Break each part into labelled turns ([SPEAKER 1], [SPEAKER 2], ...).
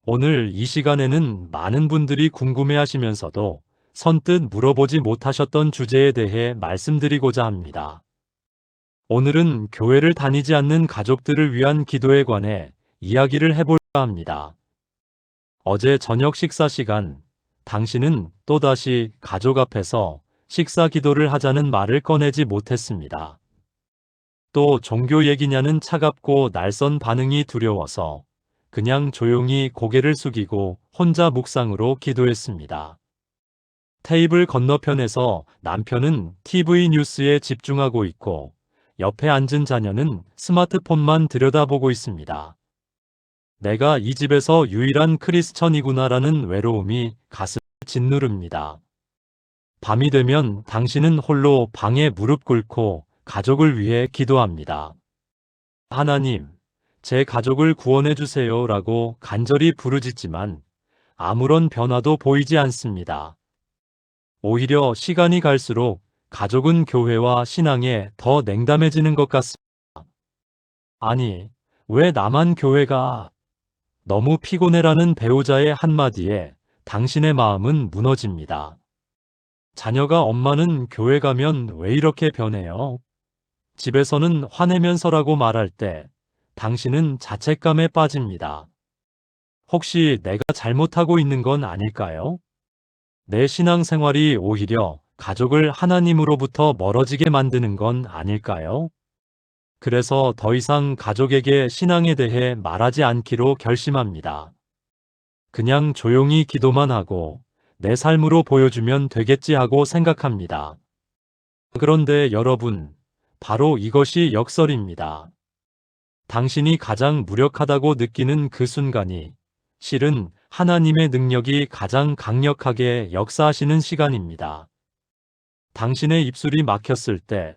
[SPEAKER 1] 오늘 이 시간에는 많은 분들이 궁금해하시면서도 선뜻 물어보지 못하셨던 주제에 대해 말씀드리고자 합니다. 오늘은 교회를 다니지 않는 가족들을 위한 기도에 관해 이야기를 해볼까 합니다. 어제 저녁 식사 시간, 당신은 또다시 가족 앞에서 식사 기도를 하자는 말을 꺼내지 못했습니다. 또 종교 얘기냐는 차갑고 날선 반응이 두려워서 그냥 조용히 고개를 숙이고 혼자 묵상으로 기도했습니다. 테이블 건너편에서 남편은 TV 뉴스에 집중하고 있고 옆에 앉은 자녀는 스마트폰만 들여다보고 있습니다. 내가 이 집에서 유일한 크리스천이구나라는 외로움이 가슴을 짓누릅니다. 밤이 되면 당신은 홀로 방에 무릎 꿇고 가족을 위해 기도합니다. 하나님, 제 가족을 구원해 주세요라고 간절히 부르짖지만 아무런 변화도 보이지 않습니다. 오히려 시간이 갈수록 가족은 교회와 신앙에 더 냉담해지는 것 같습니다. 아니, 왜 나만 교회가 너무 피곤해라는 배우자의 한마디에 당신의 마음은 무너집니다. 자녀가 엄마는 교회 가면 왜 이렇게 변해요? 집에서는 화내면서라고 말할 때 당신은 자책감에 빠집니다. 혹시 내가 잘못하고 있는 건 아닐까요? 내 신앙생활이 오히려 가족을 하나님으로부터 멀어지게 만드는 건 아닐까요? 그래서 더 이상 가족에게 신앙에 대해 말하지 않기로 결심합니다. 그냥 조용히 기도만 하고 내 삶으로 보여주면 되겠지 하고 생각합니다. 그런데 여러분, 바로 이것이 역설입니다. 당신이 가장 무력하다고 느끼는 그 순간이 실은 하나님의 능력이 가장 강력하게 역사하시는 시간입니다. 당신의 입술이 막혔을 때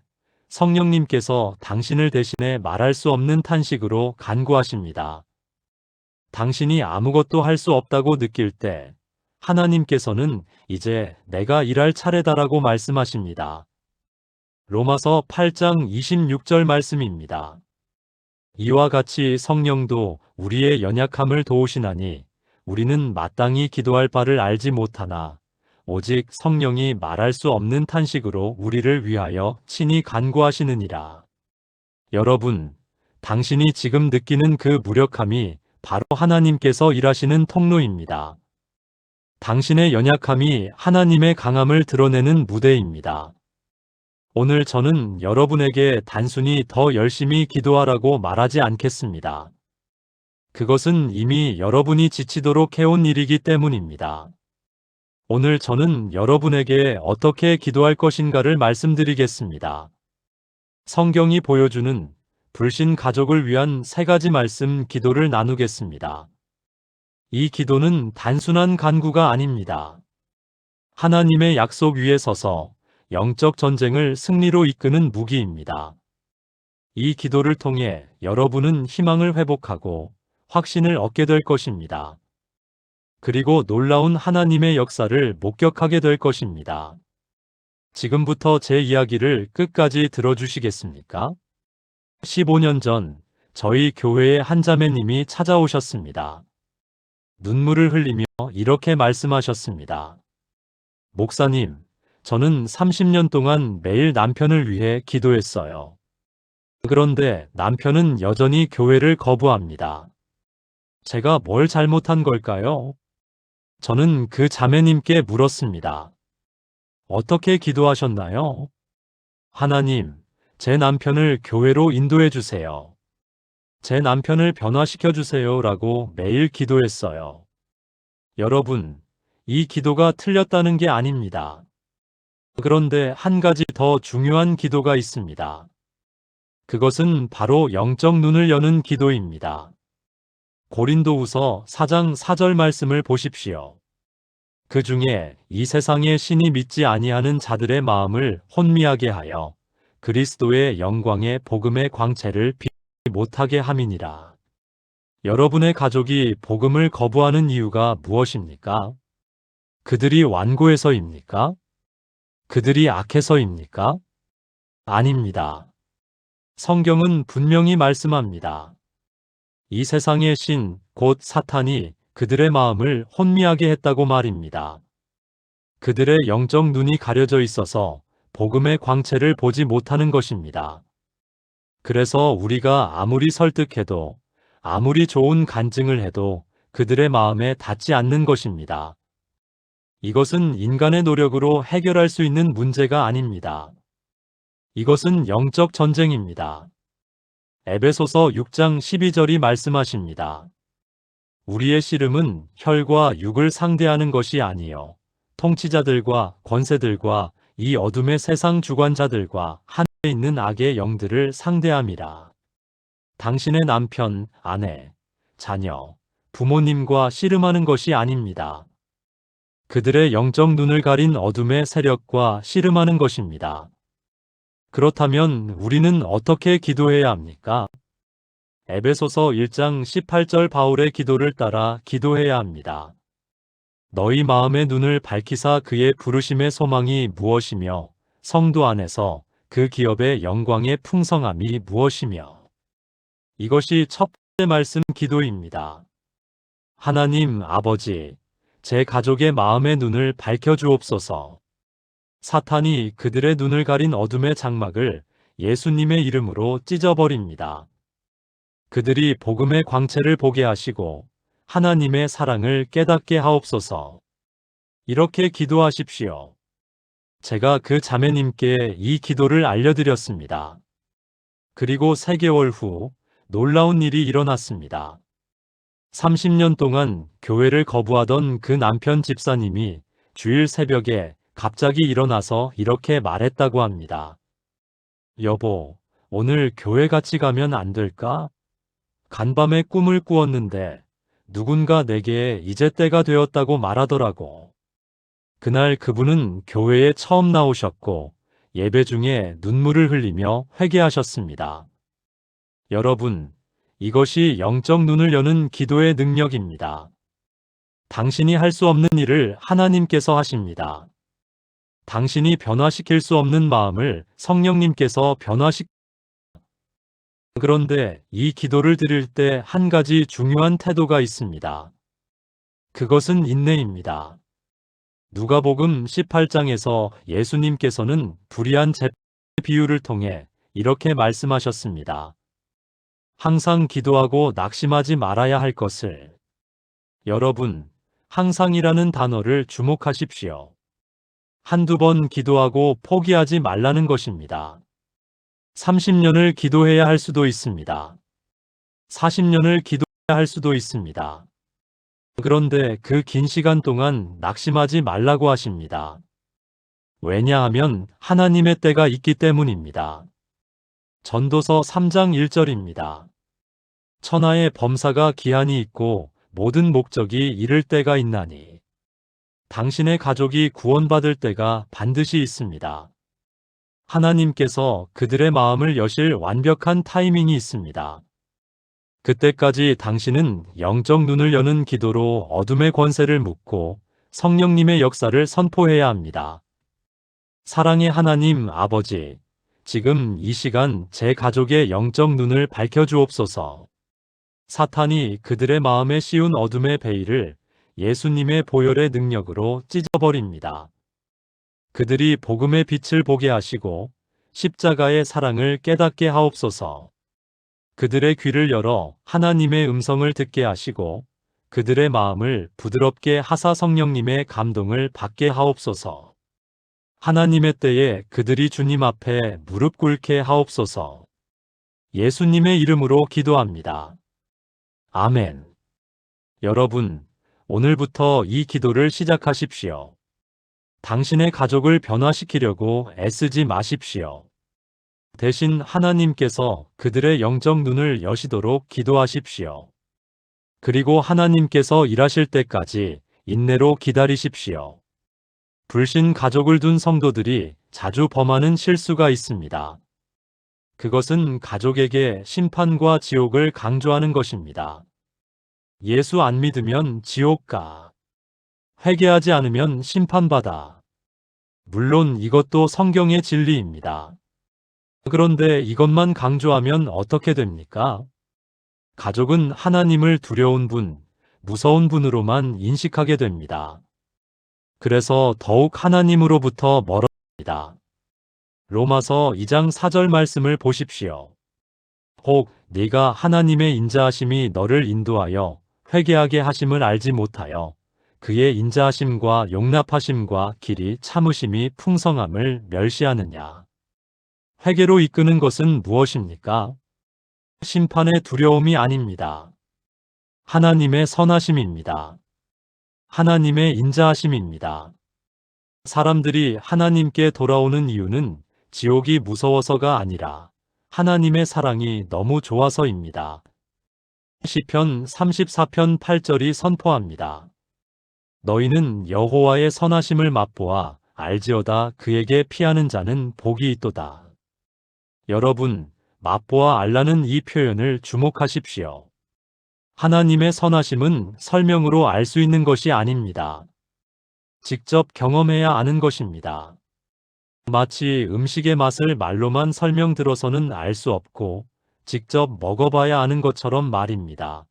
[SPEAKER 1] 성령님께서 당신을 대신해 말할 수 없는 탄식으로 간구하십니다. 당신이 아무것도 할 수 없다고 느낄 때 하나님께서는 이제 내가 일할 차례다라고 말씀하십니다. 로마서 8장 26절 말씀입니다. 이와 같이 성령도 우리의 연약함을 도우시나니 우리는 마땅히 기도할 바를 알지 못하나 오직 성령이 말할 수 없는 탄식으로 우리를 위하여 친히 간구하시느니라. 여러분, 당신이 지금 느끼는 그 무력함이 바로 하나님께서 일하시는 통로입니다. 당신의 연약함이 하나님의 강함을 드러내는 무대입니다. 오늘 저는 여러분에게 단순히 더 열심히 기도하라고 말하지 않겠습니다. 그것은 이미 여러분이 지치도록 해온 일이기 때문입니다. 오늘 저는 여러분에게 어떻게 기도할 것인가를 말씀드리겠습니다. 성경이 보여주는 불신 가족을 위한 3가지 말씀 기도를 나누겠습니다. 이 기도는 단순한 간구가 아닙니다. 하나님의 약속 위에 서서 영적 전쟁을 승리로 이끄는 무기입니다. 이 기도를 통해 여러분은 희망을 회복하고 확신을 얻게 될 것입니다. 그리고 놀라운 하나님의 역사를 목격하게 될 것입니다. 지금부터 제 이야기를 끝까지 들어주시겠습니까? 15년 전 저희 교회의 한 자매님이 찾아오셨습니다. 눈물을 흘리며 이렇게 말씀하셨습니다. 목사님, 저는 30년 동안 매일 남편을 위해 기도했어요. 그런데 남편은 여전히 교회를 거부합니다. 제가 뭘 잘못한 걸까요? 저는 그 자매님께 물었습니다. 어떻게 기도하셨나요? 하나님, 제 남편을 교회로 인도해 주세요. 제 남편을 변화시켜 주세요 라고 매일 기도했어요. 여러분, 이 기도가 틀렸다는 게 아닙니다. 그런데 한 가지 더 중요한 기도가 있습니다. 그것은 바로 영적 눈을 여는 기도입니다. 고린도후서 4장 4절 말씀을 보십시오. 그 중에 이 세상의 신이 믿지 아니하는 자들의 마음을 혼미하게 하여 그리스도의 영광의 복음의 광채를 비추지 못하게 함이니라. 여러분의 가족이 복음을 거부하는 이유가 무엇입니까? 그들이 완고해서입니까? 그들이 악해서입니까? 아닙니다. 성경은 분명히 말씀합니다. 이 세상의 신, 곧 사탄이 그들의 마음을 혼미하게 했다고 말입니다. 그들의 영적 눈이 가려져 있어서 복음의 광채를 보지 못하는 것입니다. 그래서 우리가 아무리 설득해도, 아무리 좋은 간증을 해도 그들의 마음에 닿지 않는 것입니다. 이것은 인간의 노력으로 해결할 수 있는 문제가 아닙니다. 이것은 영적 전쟁입니다. 에베소서 6장 12절이 말씀하십니다. 우리의 씨름은 혈과 육을 상대하는 것이 아니요 통치자들과 권세들과 이 어둠의 세상 주관자들과 하늘에 있는 악의 영들을 상대함이라. 당신의 남편, 아내, 자녀, 부모님과 씨름하는 것이 아닙니다. 그들의 영적 눈을 가린 어둠의 세력과 씨름하는 것입니다. 그렇다면 우리는 어떻게 기도해야 합니까? 에베소서 1장 18절 바울의 기도를 따라 기도해야 합니다. 너희 마음의 눈을 밝히사 그의 부르심의 소망이 무엇이며 성도 안에서 그 기업의 영광의 풍성함이 무엇이며. 이것이 첫 번째 말씀 기도입니다. 하나님 아버지, 제 가족의 마음의 눈을 밝혀주옵소서. 사탄이 그들의 눈을 가린 어둠의 장막을 예수님의 이름으로 찢어버립니다. 그들이 복음의 광채를 보게 하시고 하나님의 사랑을 깨닫게 하옵소서. 이렇게 기도하십시오. 제가 그 자매님께 이 기도를 알려드렸습니다. 그리고 3개월 후 놀라운 일이 일어났습니다. 30년 동안 교회를 거부하던 그 남편 집사님이 주일 새벽에 갑자기 일어나서 이렇게 말했다고 합니다. 여보, 오늘 교회 같이 가면 안 될까? 간밤에 꿈을 꾸었는데 누군가 내게 이제 때가 되었다고 말하더라고. 그날 그분은 교회에 처음 나오셨고 예배 중에 눈물을 흘리며 회개하셨습니다. 여러분, 이것이 영적 눈을 여는 기도의 능력입니다. 당신이 할 수 없는 일을 하나님께서 하십니다. 당신이 변화시킬 수 없는 마음을 성령님께서 그런데 이 기도를 드릴 때 한 가지 중요한 태도가 있습니다. 그것은 인내입니다. 누가복음 18장에서 예수님께서는 불의한 재판의 비유를 통해 이렇게 말씀하셨습니다. 항상 기도하고 낙심하지 말아야 할 것을. 여러분, 항상이라는 단어를 주목하십시오. 한두 번 기도하고 포기하지 말라는 것입니다. 30년을 기도해야 할 수도 있습니다. 40년을 기도해야 할 수도 있습니다. 그런데 그 긴 시간 동안 낙심하지 말라고 하십니다. 왜냐하면 하나님의 때가 있기 때문입니다. 전도서 3장 1절입니다. 천하의 범사가 기한이 있고 모든 목적이 이를 때가 있나니 당신의 가족이 구원받을 때가 반드시 있습니다. 하나님께서 그들의 마음을 여실 완벽한 타이밍이 있습니다. 그때까지 당신은 영적 눈을 여는 기도로 어둠의 권세를 묶고 성령님의 역사를 선포해야 합니다. 사랑의 하나님 아버지, 지금 이 시간 제 가족의 영적 눈을 밝혀주옵소서. 사탄이 그들의 마음에 씌운 어둠의 베일을 예수님의 보혈의 능력으로 찢어버립니다. 그들이 복음의 빛을 보게 하시고 십자가의 사랑을 깨닫게 하옵소서. 그들의 귀를 열어 하나님의 음성을 듣게 하시고 그들의 마음을 부드럽게 하사 성령님의 감동을 받게 하옵소서. 하나님의 때에 그들이 주님 앞에 무릎 꿇게 하옵소서. 예수님의 이름으로 기도합니다. 아멘. 여러분, 오늘부터 이 기도를 시작하십시오. 당신의 가족을 변화시키려고 애쓰지 마십시오. 대신 하나님께서 그들의 영적 눈을 여시도록 기도하십시오. 그리고 하나님께서 일하실 때까지 인내로 기다리십시오. 불신 가족을 둔 성도들이 자주 범하는 실수가 있습니다. 그것은 가족에게 심판과 지옥을 강조하는 것입니다. 예수 안 믿으면 지옥 가. 회개하지 않으면 심판받아. 물론 이것도 성경의 진리입니다. 그런데 이것만 강조하면 어떻게 됩니까? 가족은 하나님을 두려운 분, 무서운 분으로만 인식하게 됩니다. 그래서 더욱 하나님으로부터 멀어집니다. 로마서 2장 4절 말씀을 보십시오. 혹 네가 하나님의 인자하심이 너를 인도하여 회개하게 하심을 알지 못하여 그의 인자하심과 용납하심과 길이 참으심이 풍성함을 멸시하느냐. 회개로 이끄는 것은 무엇입니까? 심판의 두려움이 아닙니다. 하나님의 선하심입니다. 하나님의 인자하심입니다. 사람들이 하나님께 돌아오는 이유는 지옥이 무서워서가 아니라 하나님의 사랑이 너무 좋아서입니다. 시편 34편 8절이 선포합니다. 너희는 여호와의 선하심을 맛보아 알지어다. 그에게 피하는 자는 복이 있도다. 여러분, 맛보아 알라는 이 표현을 주목하십시오. 하나님의 선하심은 설명으로 알 수 있는 것이 아닙니다. 직접 경험해야 아는 것입니다. 마치 음식의 맛을 말로만 설명 들어서는 알 수 없고 직접 먹어봐야 아는 것처럼 말입니다.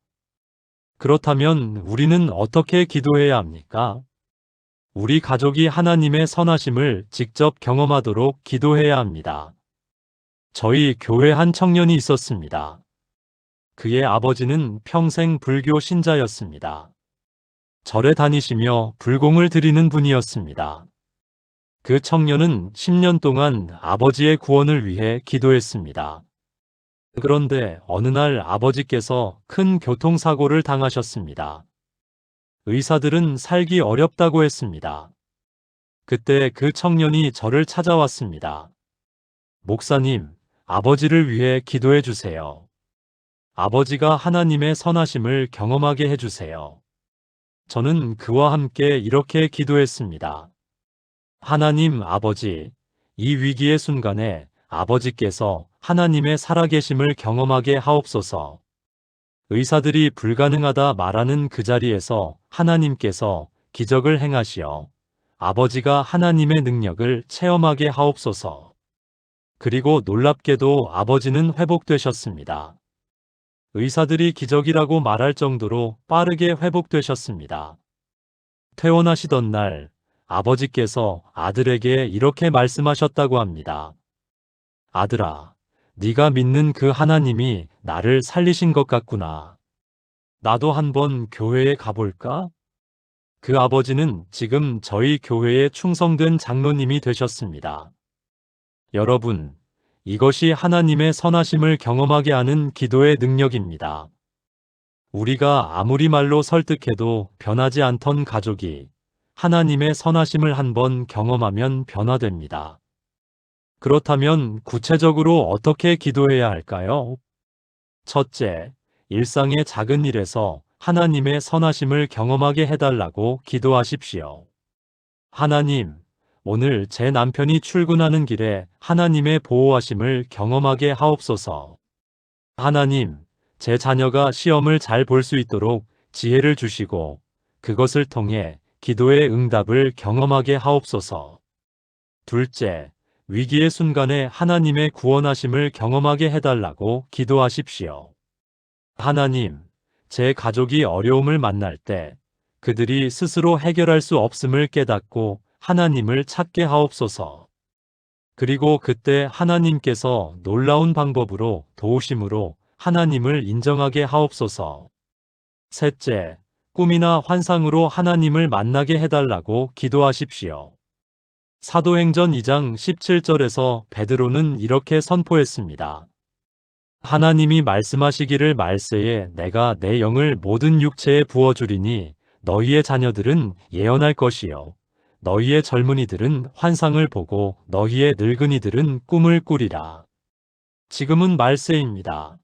[SPEAKER 1] 그렇다면 우리는 어떻게 기도해야 합니까? 우리 가족이 하나님의 선하심을 직접 경험하도록 기도해야 합니다. 저희 교회 한 청년이 있었습니다. 그의 아버지는 평생 불교 신자였습니다. 절에 다니시며 불공을 드리는 분이었습니다. 그 청년은 10년 동안 아버지의 구원을 위해 기도했습니다. 그런데 어느 날 아버지께서 큰 교통사고를 당하셨습니다. 의사들은 살기 어렵다고 했습니다. 그때 그 청년이 저를 찾아왔습니다. 목사님, 아버지를 위해 기도해 주세요. 아버지가 하나님의 선하심을 경험하게 해주세요. 저는 그와 함께 이렇게 기도했습니다. 하나님 아버지, 이 위기의 순간에 아버지께서 하나님의 살아계심을 경험하게 하옵소서. 의사들이 불가능하다 말하는 그 자리에서 하나님께서 기적을 행하시어 아버지가 하나님의 능력을 체험하게 하옵소서. 그리고 놀랍게도 아버지는 회복되셨습니다. 의사들이 기적이라고 말할 정도로 빠르게 회복되셨습니다. 퇴원하시던 날 아버지께서 아들에게 이렇게 말씀하셨다고 합니다. 아들아, 네가 믿는 그 하나님이 나를 살리신 것 같구나. 나도 한번 교회에 가볼까? 그 아버지는 지금 저희 교회에 충성된 장로님이 되셨습니다. 여러분, 이것이 하나님의 선하심을 경험하게 하는 기도의 능력입니다. 우리가 아무리 말로 설득해도 변하지 않던 가족이 하나님의 선하심을 한번 경험하면 변화됩니다. 그렇다면 구체적으로 어떻게 기도해야 할까요? 첫째, 일상의 작은 일에서 하나님의 선하심을 경험하게 해달라고 기도하십시오. 하나님, 오늘 제 남편이 출근하는 길에 하나님의 보호하심을 경험하게 하옵소서. 하나님, 제 자녀가 시험을 잘 볼 수 있도록 지혜를 주시고 그것을 통해 기도의 응답을 경험하게 하옵소서. 둘째, 위기의 순간에 하나님의 구원하심을 경험하게 해달라고 기도하십시오. 하나님, 제 가족이 어려움을 만날 때 그들이 스스로 해결할 수 없음을 깨닫고 하나님을 찾게 하옵소서. 그리고 그때 하나님께서 놀라운 방법으로 도우심으로 하나님을 인정하게 하옵소서. 셋째, 꿈이나 환상으로 하나님을 만나게 해달라고 기도하십시오. 사도행전 2장 17절에서 베드로는 이렇게 선포했습니다. 하나님이 말씀하시기를 말세에 내가 내 영을 모든 육체에 부어주리니 너희의 자녀들은 예언할 것이요 너희의 젊은이들은 환상을 보고 너희의 늙은이들은 꿈을 꾸리라. 지금은 말세입니다.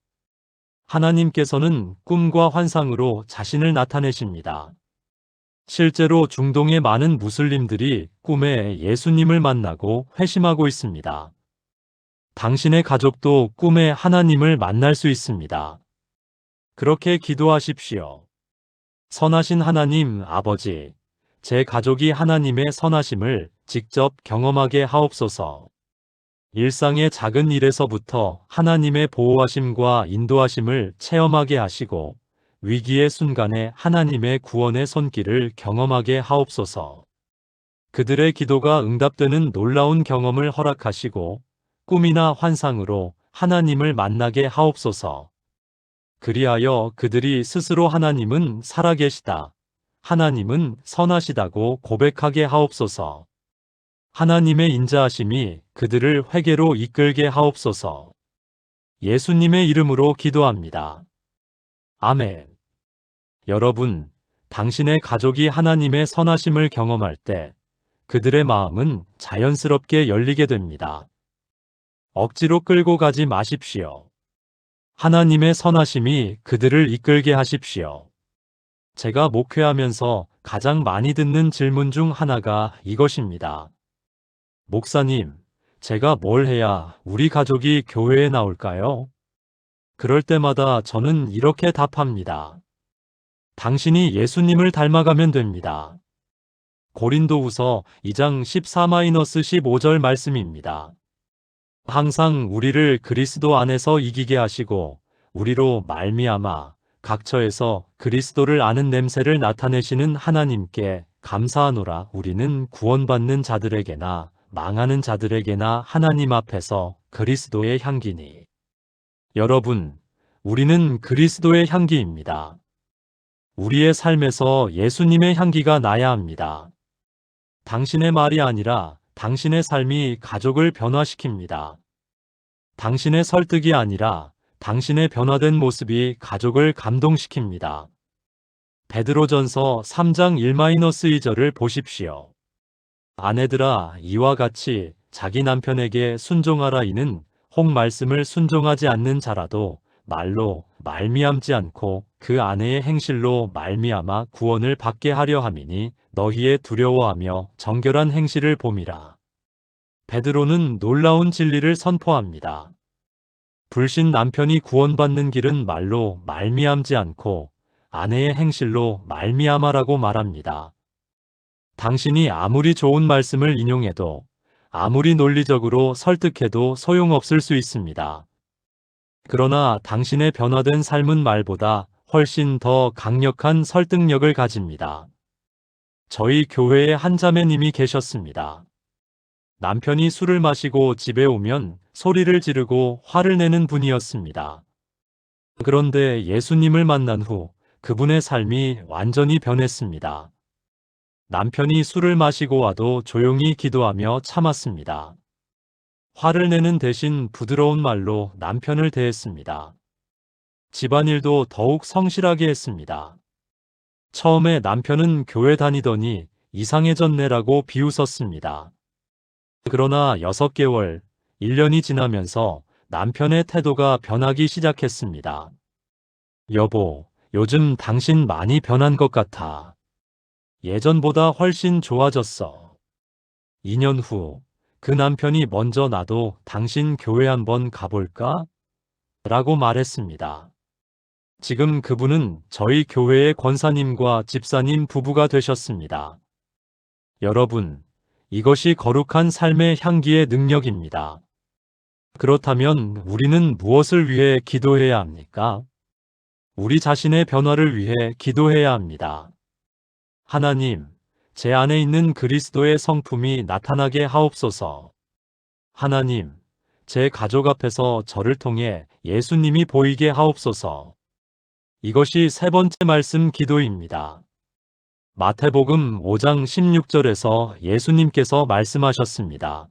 [SPEAKER 1] 하나님께서는 꿈과 환상으로 자신을 나타내십니다. 실제로 중동의 많은 무슬림들이 꿈에 예수님을 만나고 회심하고 있습니다. 당신의 가족도 꿈에 하나님을 만날 수 있습니다. 그렇게 기도하십시오. 선하신 하나님 아버지, 제 가족이 하나님의 선하심을 직접 경험하게 하옵소서. 일상의 작은 일에서부터 하나님의 보호하심과 인도하심을 체험하게 하시고 위기의 순간에 하나님의 구원의 손길을 경험하게 하옵소서. 그들의 기도가 응답되는 놀라운 경험을 허락하시고 꿈이나 환상으로 하나님을 만나게 하옵소서. 그리하여 그들이 스스로 하나님은 살아계시다, 하나님은 선하시다고 고백하게 하옵소서. 하나님의 인자하심이 그들을 회개로 이끌게 하옵소서. 예수님의 이름으로 기도합니다. 아멘. 여러분, 당신의 가족이 하나님의 선하심을 경험할 때 그들의 마음은 자연스럽게 열리게 됩니다. 억지로 끌고 가지 마십시오. 하나님의 선하심이 그들을 이끌게 하십시오. 제가 목회하면서 가장 많이 듣는 질문 중 하나가 이것입니다. 목사님, 제가 뭘 해야 우리 가족이 교회에 나올까요? 그럴 때마다 저는 이렇게 답합니다. 당신이 예수님을 닮아가면 됩니다. 고린도후서 2장 14-15절 말씀입니다. 항상 우리를 그리스도 안에서 이기게 하시고 우리로 말미암아 각처에서 그리스도를 아는 냄새를 나타내시는 하나님께 감사하노라. 우리는 구원받는 자들에게나 망하는 자들에게나 하나님 앞에서 그리스도의 향기니. 여러분, 우리는 그리스도의 향기입니다. 우리의 삶에서 예수님의 향기가 나야 합니다. 당신의 말이 아니라 당신의 삶이 가족을 변화시킵니다. 당신의 설득이 아니라 당신의 변화된 모습이 가족을 감동시킵니다. 베드로전서 3장 1-2절을 보십시오. 아내들아, 이와 같이 자기 남편에게 순종하라. 이는 혹 말씀을 순종하지 않는 자라도 말로 말미암지 않고 그 아내의 행실로 말미암아 구원을 받게 하려 함이니 너희의 두려워하며 정결한 행실을 봄이라. 베드로는 놀라운 진리를 선포합니다. 불신 남편이 구원받는 길은 말로 말미암지 않고 아내의 행실로 말미암아라고 말합니다. 당신이 아무리 좋은 말씀을 인용해도 아무리 논리적으로 설득해도 소용없을 수 있습니다. 그러나 당신의 변화된 삶은 말보다 훨씬 더 강력한 설득력을 가집니다. 저희 교회에 한 자매님이 계셨습니다. 남편이 술을 마시고 집에 오면 소리를 지르고 화를 내는 분이었습니다. 그런데 예수님을 만난 후 그분의 삶이 완전히 변했습니다. 남편이 술을 마시고 와도 조용히 기도하며 참았습니다. 화를 내는 대신 부드러운 말로 남편을 대했습니다. 집안일도 더욱 성실하게 했습니다. 처음에 남편은 교회 다니더니 이상해졌네라고 비웃었습니다. 그러나 6개월, 1년이 지나면서 남편의 태도가 변하기 시작했습니다. 여보, 요즘 당신 많이 변한 것 같아. 예전보다 훨씬 좋아졌어. 2년 후, 그 남편이 먼저 나도 당신 교회 한번 가볼까? 라고 말했습니다. 지금 그분은 저희 교회의 권사님과 집사님 부부가 되셨습니다. 여러분, 이것이 거룩한 삶의 향기의 능력입니다. 그렇다면 우리는 무엇을 위해 기도해야 합니까? 우리 자신의 변화를 위해 기도해야 합니다. 하나님, 제 안에 있는 그리스도의 성품이 나타나게 하옵소서. 하나님, 제 가족 앞에서 저를 통해 예수님이 보이게 하옵소서. 이것이 세 번째 말씀 기도입니다. 마태복음 5장 16절에서 예수님께서 말씀하셨습니다.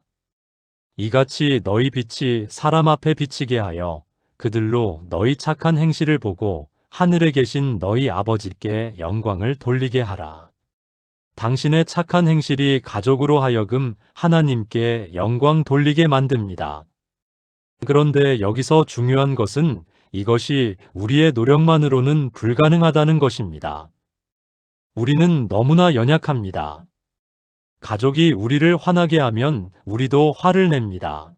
[SPEAKER 1] 이같이 너희 빛이 사람 앞에 비치게 하여 그들로 너희 착한 행실을 보고 하늘에 계신 너희 아버지께 영광을 돌리게 하라. 당신의 착한 행실이 가족으로 하여금 하나님께 영광 돌리게 만듭니다. 그런데 여기서 중요한 것은 이것이 우리의 노력만으로는 불가능하다는 것입니다. 우리는 너무나 연약합니다. 가족이 우리를 화나게 하면 우리도 화를 냅니다.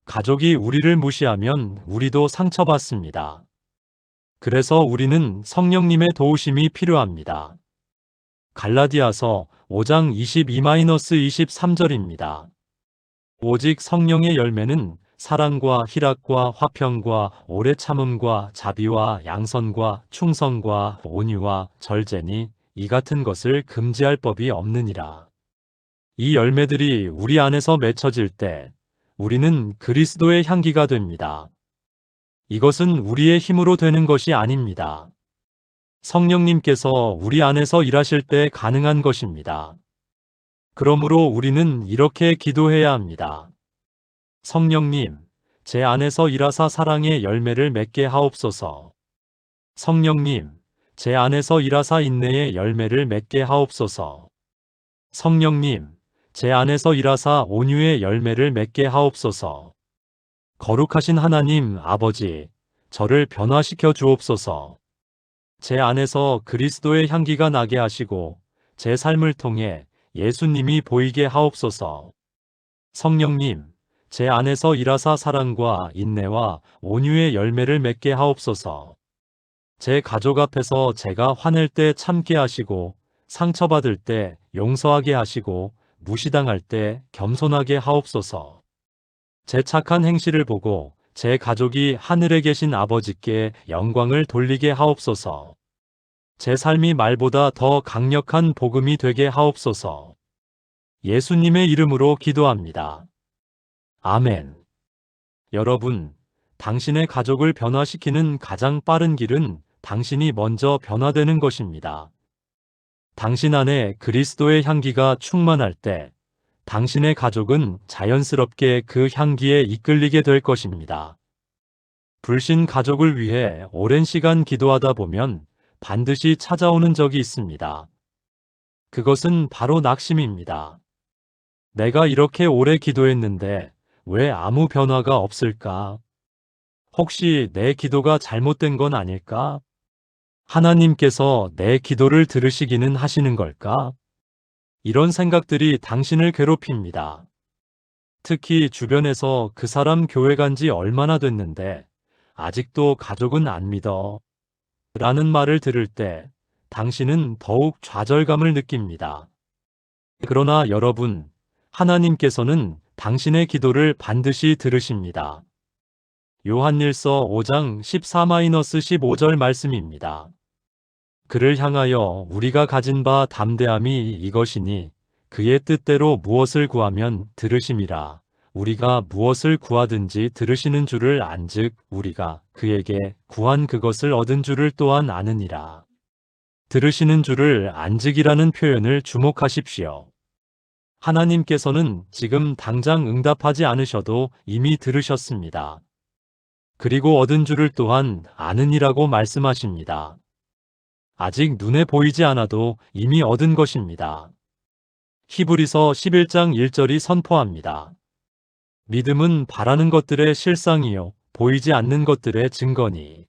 [SPEAKER 1] 가족이 우리를 무시하면 우리도 상처받습니다. 그래서 우리는 성령님의 도우심이 필요합니다. 갈라디아서 5장 22-23절입니다. 오직 성령의 열매는 사랑과 희락과 화평과 오래 참음과 자비와 양선과 충성과 온유와 절제니 이 같은 것을 금지할 법이 없느니라. 이 열매들이 우리 안에서 맺혀질 때 우리는 그리스도의 향기가 됩니다. 이것은 우리의 힘으로 되는 것이 아닙니다. 성령님께서 우리 안에서 일하실 때 가능한 것입니다. 그러므로 우리는 이렇게 기도해야 합니다. 성령님, 제 안에서 일하사 사랑의 열매를 맺게 하옵소서. 성령님, 제 안에서 일하사 인내의 열매를 맺게 하옵소서. 성령님, 제 안에서 일하사 온유의 열매를 맺게 하옵소서. 거룩하신 하나님 아버지, 저를 변화시켜 주옵소서. 제 안에서 그리스도의 향기가 나게 하시고 제 삶을 통해 예수님이 보이게 하옵소서. 성령님, 제 안에서 일하사 사랑과 인내와 온유의 열매를 맺게 하옵소서. 제 가족 앞에서 제가 화낼 때 참게 하시고 상처받을 때 용서하게 하시고 무시당할 때 겸손하게 하옵소서. 제 착한 행실을 보고 제 가족이 하늘에 계신 아버지께 영광을 돌리게 하옵소서. 제 삶이 말보다 더 강력한 복음이 되게 하옵소서. 예수님의 이름으로 기도합니다. 아멘. 여러분, 당신의 가족을 변화시키는 가장 빠른 길은 당신이 먼저 변화되는 것입니다. 당신 안에 그리스도의 향기가 충만할 때 당신의 가족은 자연스럽게 그 향기에 이끌리게 될 것입니다. 불신 가족을 위해 오랜 시간 기도하다 보면 반드시 찾아오는 적이 있습니다. 그것은 바로 낙심입니다. 내가 이렇게 오래 기도했는데 왜 아무 변화가 없을까? 혹시 내 기도가 잘못된 건 아닐까? 하나님께서 내 기도를 들으시기는 하시는 걸까? 이런 생각들이 당신을 괴롭힙니다. 특히 주변에서 그 사람 교회 간 지 얼마나 됐는데 아직도 가족은 안 믿어 라는 말을 들을 때 당신은 더욱 좌절감을 느낍니다. 그러나 여러분, 하나님께서는 당신의 기도를 반드시 들으십니다. 요한일서 5장 14-15절 말씀입니다. 그를 향하여 우리가 가진 바 담대함이 이것이니 그의 뜻대로 무엇을 구하면 들으심이라. 우리가 무엇을 구하든지 들으시는 줄을 안즉 우리가 그에게 구한 그것을 얻은 줄을 또한 아느니라. 들으시는 줄을 안즉이라는 표현을 주목하십시오. 하나님께서는 지금 당장 응답하지 않으셔도 이미 들으셨습니다. 그리고 얻은 줄을 또한 아느니라고 말씀하십니다. 아직 눈에 보이지 않아도 이미 얻은 것입니다. 히브리서 11장 1절이 선포합니다. 믿음은 바라는 것들의 실상이요 보이지 않는 것들의 증거니.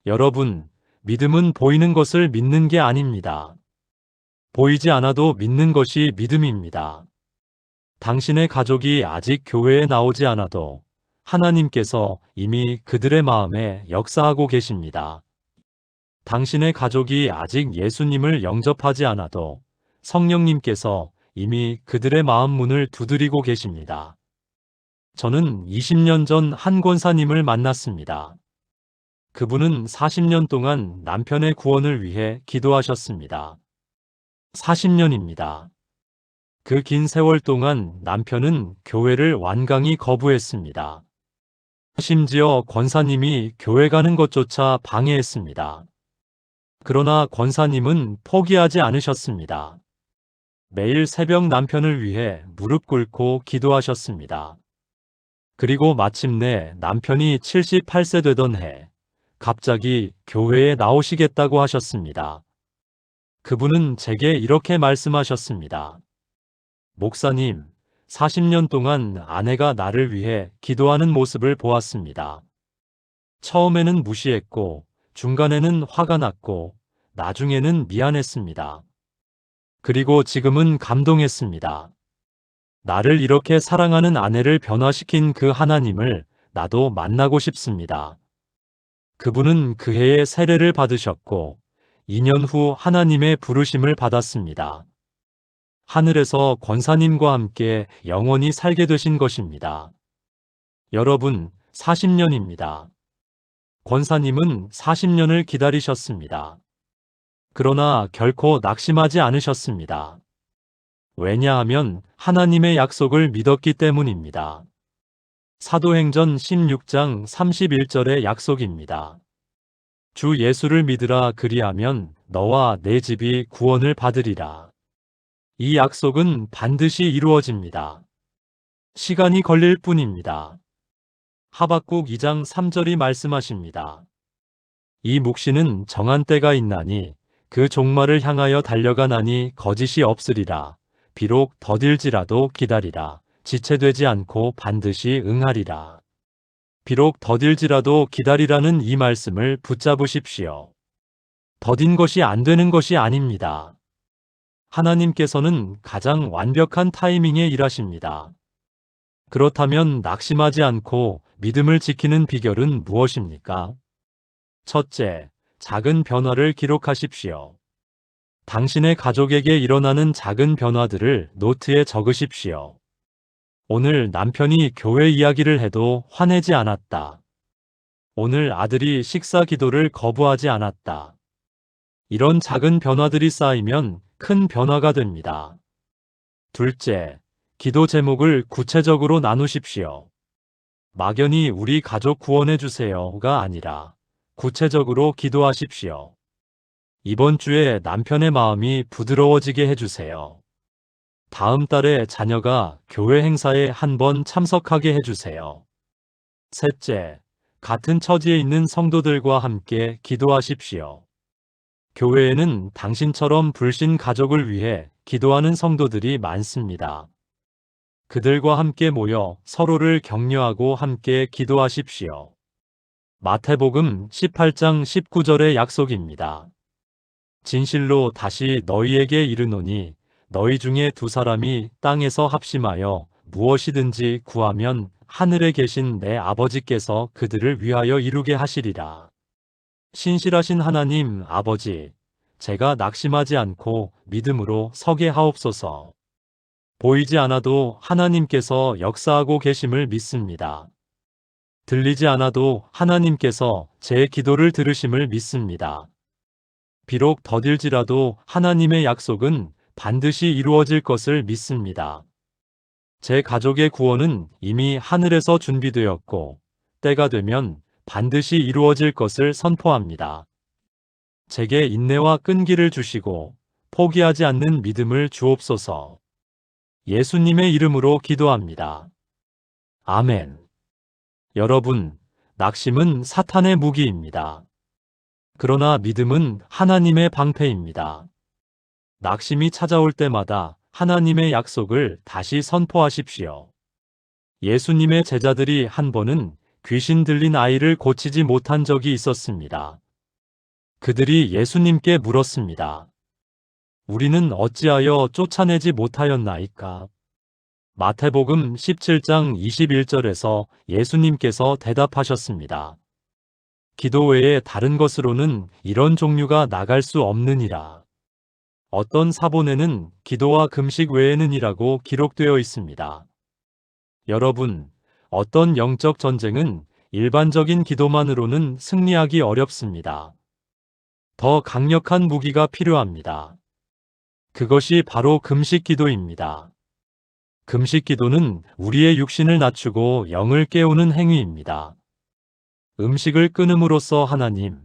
[SPEAKER 1] 여러분, 믿음은 보이는 것을 믿는 게 아닙니다. 보이지 않아도 믿는 것이 믿음입니다. 당신의 가족이 아직 교회에 나오지 않아도 하나님께서 이미 그들의 마음에 역사하고 계십니다. 당신의 가족이 아직 예수님을 영접하지 않아도 성령님께서 이미 그들의 마음 문을 두드리고 계십니다. 저는 20년 전 한 권사님을 만났습니다. 그분은 40년 동안 남편의 구원을 위해 기도하셨습니다. 40년입니다. 그 긴 세월 동안 남편은 교회를 완강히 거부했습니다. 심지어 권사님이 교회 가는 것조차 방해했습니다. 그러나 권사님은 포기하지 않으셨습니다. 매일 새벽 남편을 위해 무릎 꿇고 기도하셨습니다. 그리고 마침내 남편이 78세 되던 해 갑자기 교회에 나오시겠다고 하셨습니다. 그분은 제게 이렇게 말씀하셨습니다. 목사님, 40년 동안 아내가 나를 위해 기도하는 모습을 보았습니다. 처음에는 무시했고 중간에는 화가 났고 나중에는 미안했습니다. 그리고 지금은 감동했습니다. 나를 이렇게 사랑하는 아내를 변화시킨 그 하나님을 나도 만나고 싶습니다. 그분은 그 해에 세례를 받으셨고 2년 후 하나님의 부르심을 받았습니다. 하늘에서 권사님과 함께 영원히 살게 되신 것입니다. 여러분, 40년입니다. 권사님은 40년을 기다리셨습니다. 그러나 결코 낙심하지 않으셨습니다. 왜냐하면 하나님의 약속을 믿었기 때문입니다. 사도행전 16장 31절의 약속입니다. 주 예수를 믿으라 그리하면 너와 내 집이 구원을 받으리라. 이 약속은 반드시 이루어집니다. 시간이 걸릴 뿐입니다. 하박국 2장 3절이 말씀하십니다. 이 묵시는 정한 때가 있나니 그 종말을 향하여 달려가나니 거짓이 없으리라. 비록 더딜지라도 기다리라. 지체되지 않고 반드시 응하리라. 비록 더딜지라도 기다리라는 이 말씀을 붙잡으십시오. 더딘 것이 안 되는 것이 아닙니다. 하나님께서는 가장 완벽한 타이밍에 일하십니다. 그렇다면 낙심하지 않고 믿음을 지키는 비결은 무엇입니까? 첫째, 작은 변화를 기록하십시오. 당신의 가족에게 일어나는 작은 변화들을 노트에 적으십시오. 오늘 남편이 교회 이야기를 해도 화내지 않았다. 오늘 아들이 식사 기도를 거부하지 않았다. 이런 작은 변화들이 쌓이면 큰 변화가 됩니다. 둘째, 기도 제목을 구체적으로 나누십시오. 막연히 우리 가족 구원해 주세요가 아니라 구체적으로 기도하십시오. 이번 주에 남편의 마음이 부드러워지게 해주세요. 다음 달에 자녀가 교회 행사에 한번 참석하게 해주세요. 셋째, 같은 처지에 있는 성도들과 함께 기도하십시오. 교회에는 당신처럼 불신 가족을 위해 기도하는 성도들이 많습니다. 그들과 함께 모여 서로를 격려하고 함께 기도하십시오. 마태복음 18장 19절의 약속입니다. 진실로 다시 너희에게 이르노니 너희 중에 두 사람이 땅에서 합심하여 무엇이든지 구하면 하늘에 계신 내 아버지께서 그들을 위하여 이루게 하시리라. 신실하신 하나님 아버지, 제가 낙심하지 않고 믿음으로 서게 하옵소서. 보이지 않아도 하나님께서 역사하고 계심을 믿습니다. 들리지 않아도 하나님께서 제 기도를 들으심을 믿습니다. 비록 더딜지라도 하나님의 약속은 반드시 이루어질 것을 믿습니다. 제 가족의 구원은 이미 하늘에서 준비되었고 때가 되면 반드시 이루어질 것을 선포합니다. 제게 인내와 끈기를 주시고 포기하지 않는 믿음을 주옵소서. 예수님의 이름으로 기도합니다. 아멘. 여러분, 낙심은 사탄의 무기입니다. 그러나 믿음은 하나님의 방패입니다. 낙심이 찾아올 때마다 하나님의 약속을 다시 선포하십시오. 예수님의 제자들이 한 번은 귀신 들린 아이를 고치지 못한 적이 있었습니다. 그들이 예수님께 물었습니다. 우리는 어찌하여 쫓아내지 못하였나이까? 마태복음 17장 21절에서 예수님께서 대답하셨습니다. 기도 외에 다른 것으로는 이런 종류가 나갈 수 없느니라. 어떤 사본에는 기도와 금식 외에는이라고 기록되어 있습니다. 여러분, 어떤 영적 전쟁은 일반적인 기도만으로는 승리하기 어렵습니다. 더 강력한 무기가 필요합니다. 그것이 바로 금식 기도입니다. 금식 기도는 우리의 육신을 낮추고 영을 깨우는 행위입니다. 음식을 끊음으로써 하나님,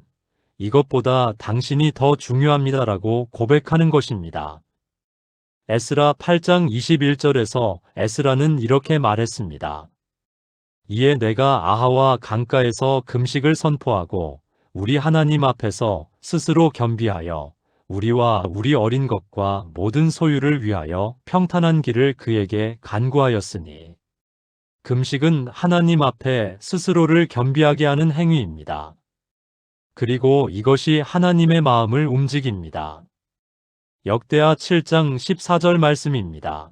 [SPEAKER 1] 이것보다 당신이 더 중요합니다라고 고백하는 것입니다. 에스라 8장 21절에서 에스라는 이렇게 말했습니다. 이에 내가 아하와 강가에서 금식을 선포하고 우리 하나님 앞에서 스스로 겸비하여 우리와 우리 어린 것과 모든 소유를 위하여 평탄한 길을 그에게 간구하였으니 금식은 하나님 앞에 스스로를 겸비하게 하는 행위입니다. 그리고 이것이 하나님의 마음을 움직입니다. 역대하 7장 14절 말씀입니다.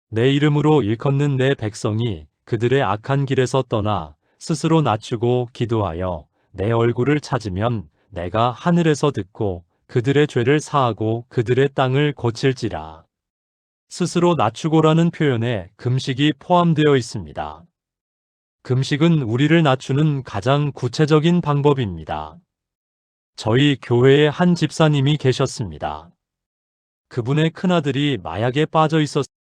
[SPEAKER 1] 내 이름으로 일컫는 내 백성이 그들의 악한 길에서 떠나 스스로 낮추고 기도하여 내 얼굴을 찾으면 내가 하늘에서 듣고 그들의 죄를 사하고 그들의 땅을 고칠지라. 스스로 낮추고라는 표현에 금식이 포함되어 있습니다. 금식은 우리를 낮추는 가장 구체적인 방법입니다. 저희 교회에 한 집사님이 계셨습니다. 그분의 큰아들이 마약에 빠져 있었습니다.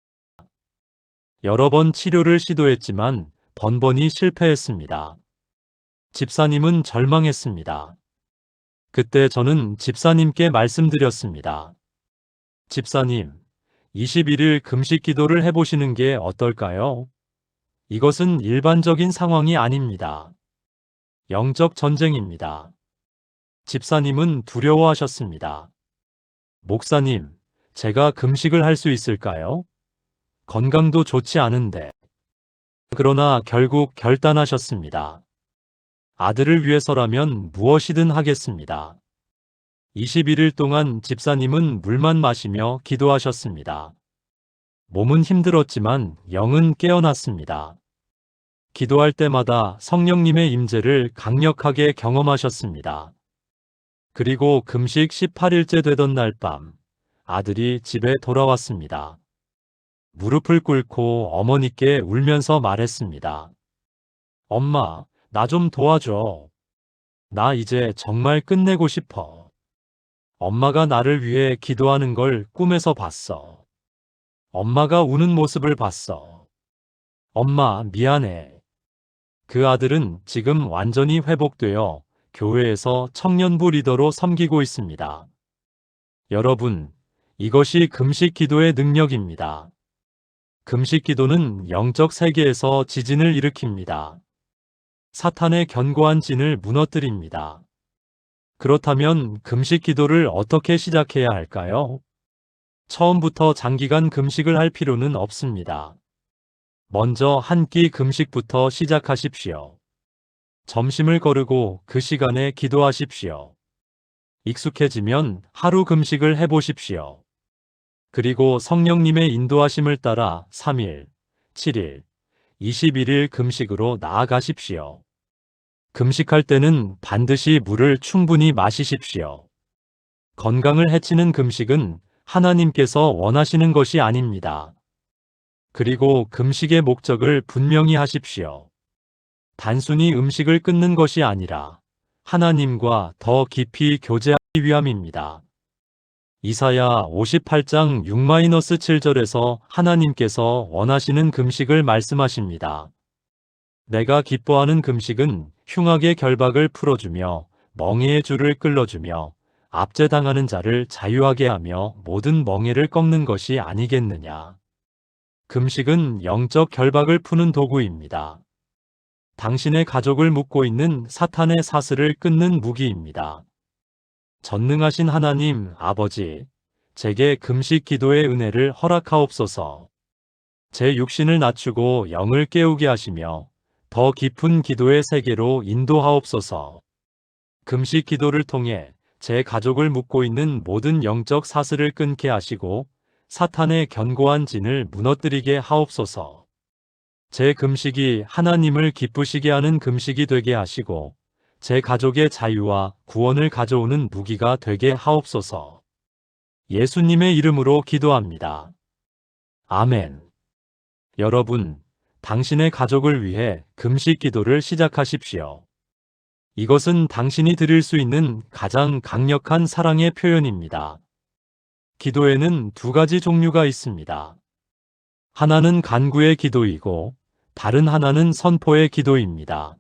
[SPEAKER 1] 여러 번 치료를 시도했지만 번번이 실패했습니다. 집사님은 절망했습니다. 그때 저는 집사님께 말씀드렸습니다. 집사님, 21일 금식 기도를 해보시는 게 어떨까요? 이것은 일반적인 상황이 아닙니다. 영적 전쟁입니다. 집사님은 두려워하셨습니다. 목사님, 제가 금식을 할 수 있을까요? 건강도 좋지 않은데. 그러나 결국 결단하셨습니다. 아들을 위해서라면 무엇이든 하겠습니다. 21일 동안 집사님은 물만 마시며 기도하셨습니다. 몸은 힘들었지만 영은 깨어났습니다. 기도할 때마다 성령님의 임재를 강력하게 경험하셨습니다. 그리고 금식 18일째 되던 날 밤, 아들이 집에 돌아왔습니다. 무릎을 꿇고 어머니께 울면서 말했습니다. 엄마, 나 좀 도와줘. 나 이제 정말 끝내고 싶어. 엄마가 나를 위해 기도하는 걸 꿈에서 봤어. 엄마가 우는 모습을 봤어. 엄마, 미안해. 그 아들은 지금 완전히 회복되어 교회에서 청년부 리더로 섬기고 있습니다. 여러분, 이것이 금식 기도의 능력입니다. 금식 기도는 영적 세계에서 지진을 일으킵니다. 사탄의 견고한 진을 무너뜨립니다. 그렇다면 금식 기도를 어떻게 시작해야 할까요? 처음부터 장기간 금식을 할 필요는 없습니다. 먼저 한 끼 금식부터 시작하십시오. 점심을 거르고 그 시간에 기도하십시오. 익숙해지면 하루 금식을 해보십시오. 그리고 성령님의 인도하심을 따라 3일, 7일, 21일 금식으로 나아가십시오. 금식할 때는 반드시 물을 충분히 마시십시오. 건강을 해치는 금식은 하나님께서 원하시는 것이 아닙니다. 그리고 금식의 목적을 분명히 하십시오. 단순히 음식을 끊는 것이 아니라 하나님과 더 깊이 교제하기 위함입니다. 이사야 58장 6-7절에서 하나님께서 원하시는 금식을 말씀하십니다. 내가 기뻐하는 금식은 흉악의 결박을 풀어주며 멍에의 줄을 끌어주며 압제당하는 자를 자유하게 하며 모든 멍에를 꺾는 것이 아니겠느냐. 금식은 영적 결박을 푸는 도구입니다. 당신의 가족을 묶고 있는 사탄의 사슬을 끊는 무기입니다. 전능하신 하나님 아버지, 제게 금식 기도의 은혜를 허락하옵소서. 제 육신을 낮추고 영을 깨우게 하시며 더 깊은 기도의 세계로 인도하옵소서. 금식 기도를 통해 제 가족을 묶고 있는 모든 영적 사슬을 끊게 하시고 사탄의 견고한 진을 무너뜨리게 하옵소서. 제 금식이 하나님을 기쁘시게 하는 금식이 되게 하시고 제 가족의 자유와 구원을 가져오는 무기가 되게 하옵소서. 예수님의 이름으로 기도합니다. 아멘. 여러분, 당신의 가족을 위해 금식 기도를 시작하십시오. 이것은 당신이 드릴 수 있는 가장 강력한 사랑의 표현입니다. 기도에는 두 가지 종류가 있습니다. 하나는 간구의 기도이고 다른 하나는 선포의 기도입니다.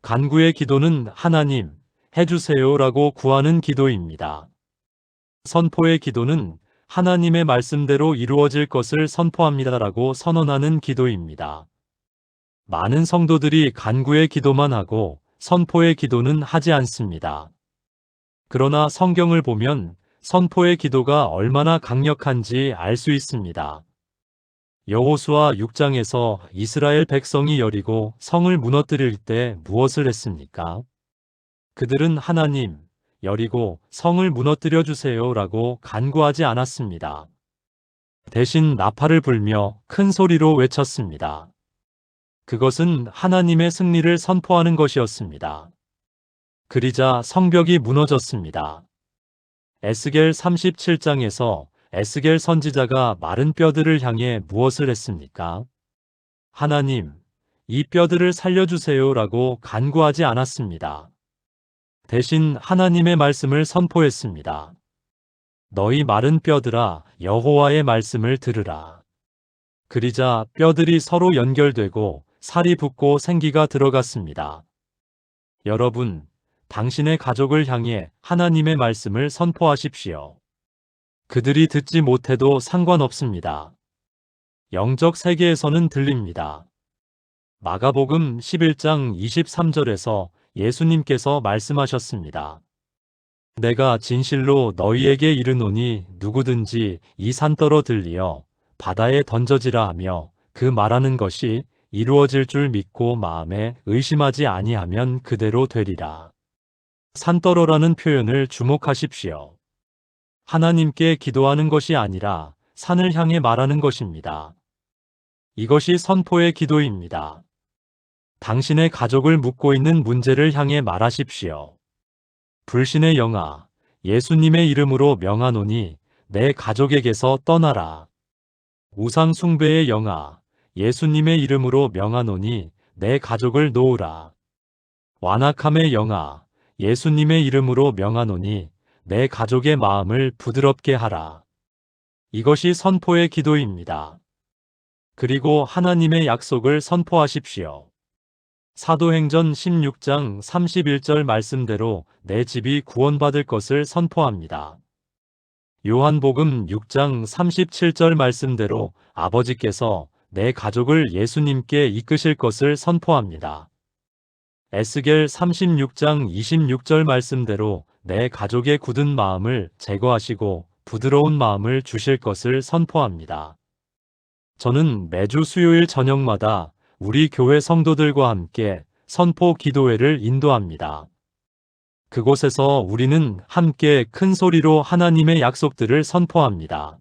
[SPEAKER 1] 간구의 기도는 하나님, 해주세요라고 구하는 기도입니다. 선포의 기도는 하나님의 말씀대로 이루어질 것을 선포합니다라고 선언하는 기도입니다. 많은 성도들이 간구의 기도만 하고 선포의 기도는 하지 않습니다. 그러나 성경을 보면 선포의 기도가 얼마나 강력한지 알 수 있습니다. 여호수아 6장에서 이스라엘 백성이 여리고 성을 무너뜨릴 때 무엇을 했습니까? 그들은 하나님, 여리고 성을 무너뜨려 주세요라고 간구하지 않았습니다. 대신 나팔을 불며 큰 소리로 외쳤습니다. 그것은 하나님의 승리를 선포하는 것이었습니다. 그리자 성벽이 무너졌습니다. 에스겔 37장에서 에스겔 선지자가 마른 뼈들을 향해 무엇을 했습니까? 하나님, 이 뼈들을 살려주세요라고 간구하지 않았습니다. 대신 하나님의 말씀을 선포했습니다. 너희 마른 뼈들아, 여호와의 말씀을 들으라. 그리자 뼈들이 서로 연결되고 살이 붙고 생기가 들어갔습니다. 여러분, 당신의 가족을 향해 하나님의 말씀을 선포하십시오. 그들이 듣지 못해도 상관없습니다. 영적 세계에서는 들립니다. 마가복음 11장 23절에서 예수님께서 말씀하셨습니다. 내가 진실로 너희에게 이르노니 누구든지 이 산더러 들리어 바다에 던져지라 하며 그 말하는 것이 이루어질 줄 믿고 마음에 의심하지 아니하면 그대로 되리라. 산더러라는 표현을 주목하십시오. 하나님께 기도하는 것이 아니라 산을 향해 말하는 것입니다. 이것이 선포의 기도입니다. 당신의 가족을 묶고 있는 문제를 향해 말하십시오. 불신의 영아, 예수님의 이름으로 명하노니 내 가족에게서 떠나라. 우상 숭배의 영아, 예수님의 이름으로 명하노니 내 가족을 놓으라. 완악함의 영아, 예수님의 이름으로 명하노니 내 가족의 마음을 부드럽게 하라. 이것이 선포의 기도입니다. 그리고 하나님의 약속을 선포하십시오. 사도행전 16장 31절 말씀대로 내 집이 구원받을 것을 선포합니다. 요한복음 6장 37절 말씀대로 아버지께서 내 가족을 예수님께 이끄실 것을 선포합니다. 에스겔 36장 26절 말씀대로 내 가족의 굳은 마음을 제거하시고 부드러운 마음을 주실 것을 선포합니다. 저는 매주 수요일 저녁마다 우리 교회 성도들과 함께 선포 기도회를 인도합니다. 그곳에서 우리는 함께 큰 소리로 하나님의 약속들을 선포합니다.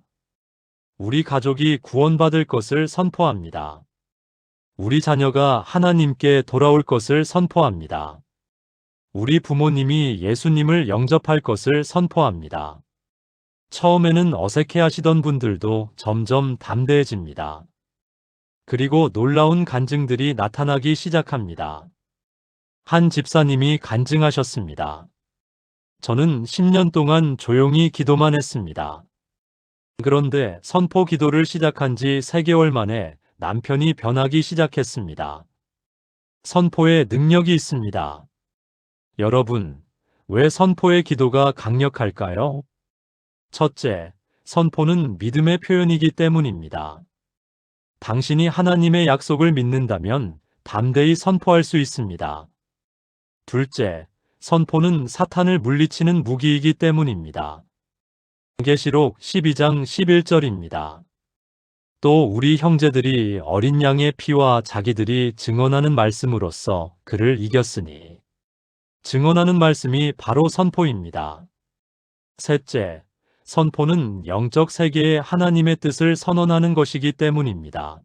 [SPEAKER 1] 우리 가족이 구원받을 것을 선포합니다. 우리 자녀가 하나님께 돌아올 것을 선포합니다. 우리 부모님이 예수님을 영접할 것을 선포합니다. 처음에는 어색해 하시던 분들도 점점 담대해집니다. 그리고 놀라운 간증들이 나타나기 시작합니다. 한 집사님이 간증하셨습니다. 저는 10년 동안 조용히 기도만 했습니다. 그런데 선포 기도를 시작한 지 3개월 만에 남편이 변하기 시작했습니다. 선포에 능력이 있습니다. 여러분, 왜 선포의 기도가 강력할까요? 첫째, 선포는 믿음의 표현이기 때문입니다. 당신이 하나님의 약속을 믿는다면 담대히 선포할 수 있습니다. 둘째, 선포는 사탄을 물리치는 무기이기 때문입니다. 계시록 12장 11절입니다. 또 우리 형제들이 어린 양의 피와 자기들이 증언하는 말씀으로써 그를 이겼으니. 증언하는 말씀이 바로 선포입니다. 셋째, 선포는 영적 세계에 하나님의 뜻을 선언하는 것이기 때문입니다.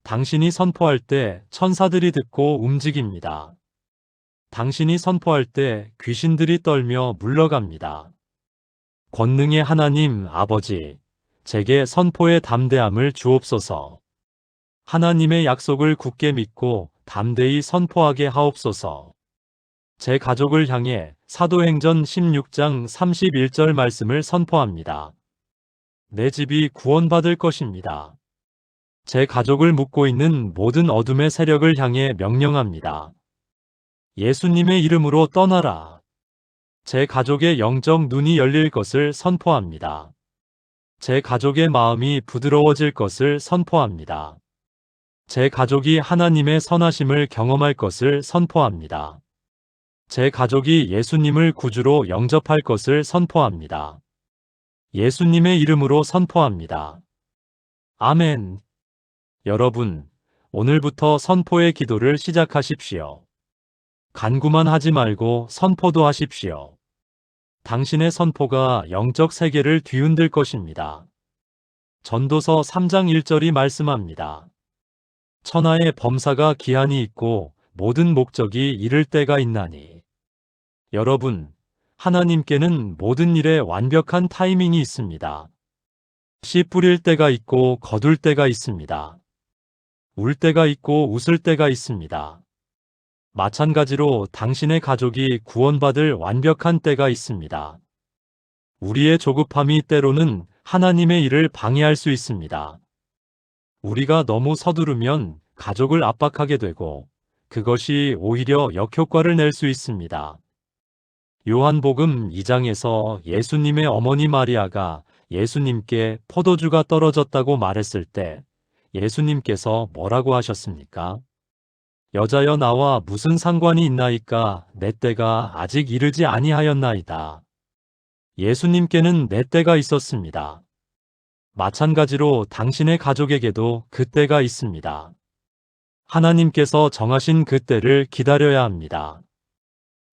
[SPEAKER 1] 당신이 선포할 때 천사들이 듣고 움직입니다. 당신이 선포할 때 귀신들이 떨며 물러갑니다. 권능의 하나님 아버지, 제게 선포의 담대함을 주옵소서. 하나님의 약속을 굳게 믿고 담대히 선포하게 하옵소서. 제 가족을 향해 사도행전 16장 31절 말씀을 선포합니다. 내 집이 구원받을 것입니다. 제 가족을 묶고 있는 모든 어둠의 세력을 향해 명령합니다. 예수님의 이름으로 떠나라. 제 가족의 영적 눈이 열릴 것을 선포합니다. 제 가족의 마음이 부드러워질 것을 선포합니다. 제 가족이 하나님의 선하심을 경험할 것을 선포합니다. 제 가족이 예수님을 구주로 영접할 것을 선포합니다. 예수님의 이름으로 선포합니다. 아멘. 여러분, 오늘부터 선포의 기도를 시작하십시오. 간구만 하지 말고 선포도 하십시오. 당신의 선포가 영적 세계를 뒤흔들 것입니다. 전도서 3장 1절이 말씀합니다. 천하의 범사가 기한이 있고 모든 목적이 이를 때가 있나니. 여러분, 하나님께는 모든 일에 완벽한 타이밍이 있습니다. 씨 뿌릴 때가 있고 거둘 때가 있습니다. 울 때가 있고 웃을 때가 있습니다. 마찬가지로 당신의 가족이 구원받을 완벽한 때가 있습니다. 우리의 조급함이 때로는 하나님의 일을 방해할 수 있습니다. 우리가 너무 서두르면 가족을 압박하게 되고 그것이 오히려 역효과를 낼 수 있습니다. 요한복음 2장에서 예수님의 어머니 마리아가 예수님께 포도주가 떨어졌다고 말했을 때 예수님께서 뭐라고 하셨습니까? 여자여 나와 무슨 상관이 있나이까 내 때가 아직 이르지 아니하였나이다. 예수님께는 내 때가 있었습니다. 마찬가지로 당신의 가족에게도 그 때가 있습니다. 하나님께서 정하신 그 때를 기다려야 합니다.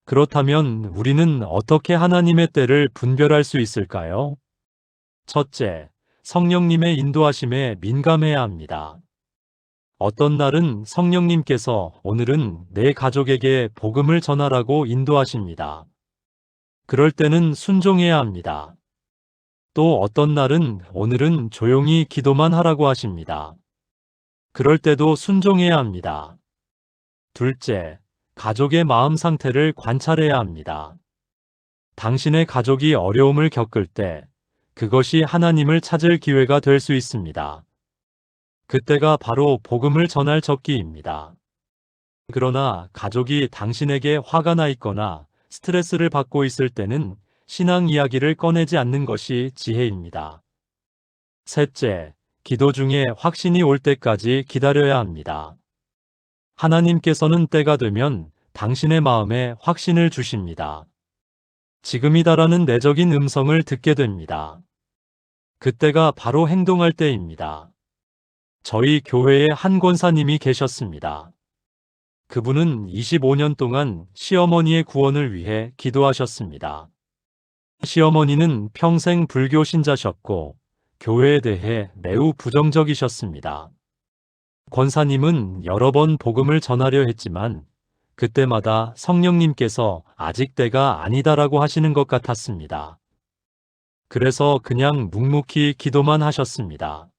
[SPEAKER 1] 그렇다면 우리는 어떻게 하나님의 때를 분별할 수 있을까요? 첫째, 성령님의 인도하심에 민감해야 합니다. 어떤 날은 성령님께서 오늘은 내 가족에게 복음을 전하라고 인도하십니다. 그럴 때는 순종해야 합니다. 또 어떤 날은 오늘은 조용히 기도만 하라고 하십니다. 그럴 때도 순종해야 합니다. 둘째, 가족의 마음 상태를 관찰해야 합니다. 당신의 가족이 어려움을 겪을 때 그것이 하나님을 찾을 기회가 될 수 있습니다. 그때가 바로 복음을 전할 적기입니다. 그러나 가족이 당신에게 화가 나 있거나 스트레스를 받고 있을 때는 신앙 이야기를 꺼내지 않는 것이 지혜입니다. 셋째, 기도 중에 확신이 올 때까지 기다려야 합니다. 하나님께서는 때가 되면 당신의 마음에 확신을 주십니다. 지금이다라는 내적인 음성을 듣게 됩니다. 그때가 바로 행동할 때입니다. 저희 교회에 한 권사님이 계셨습니다. 그분은 25년 동안 시어머니의 구원을 위해 기도하셨습니다. 시어머니는 평생 불교 신자셨고 교회에 대해 매우 부정적이셨습니다. 권사님은 여러 번 복음을 전하려 했지만 그때마다 성령님께서 아직 때가 아니다라고 하시는 것 같았습니다. 그래서 그냥 묵묵히 기도만 하셨습니다.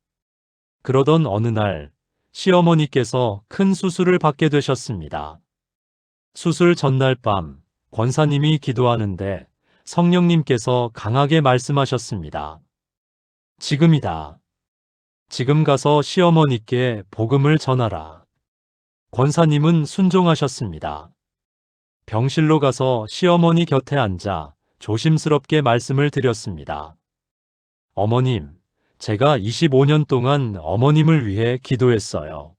[SPEAKER 1] 그러던 어느 날 시어머니께서 큰 수술을 받게 되셨습니다. 수술 전날 밤 권사님이 기도하는데 성령님께서 강하게 말씀하셨습니다. 지금이다. 지금 가서 시어머니께 복음을 전하라. 권사님은 순종하셨습니다. 병실로 가서 시어머니 곁에 앉아 조심스럽게 말씀을 드렸습니다. 어머님, 제가 25년 동안 어머님을 위해 기도했어요.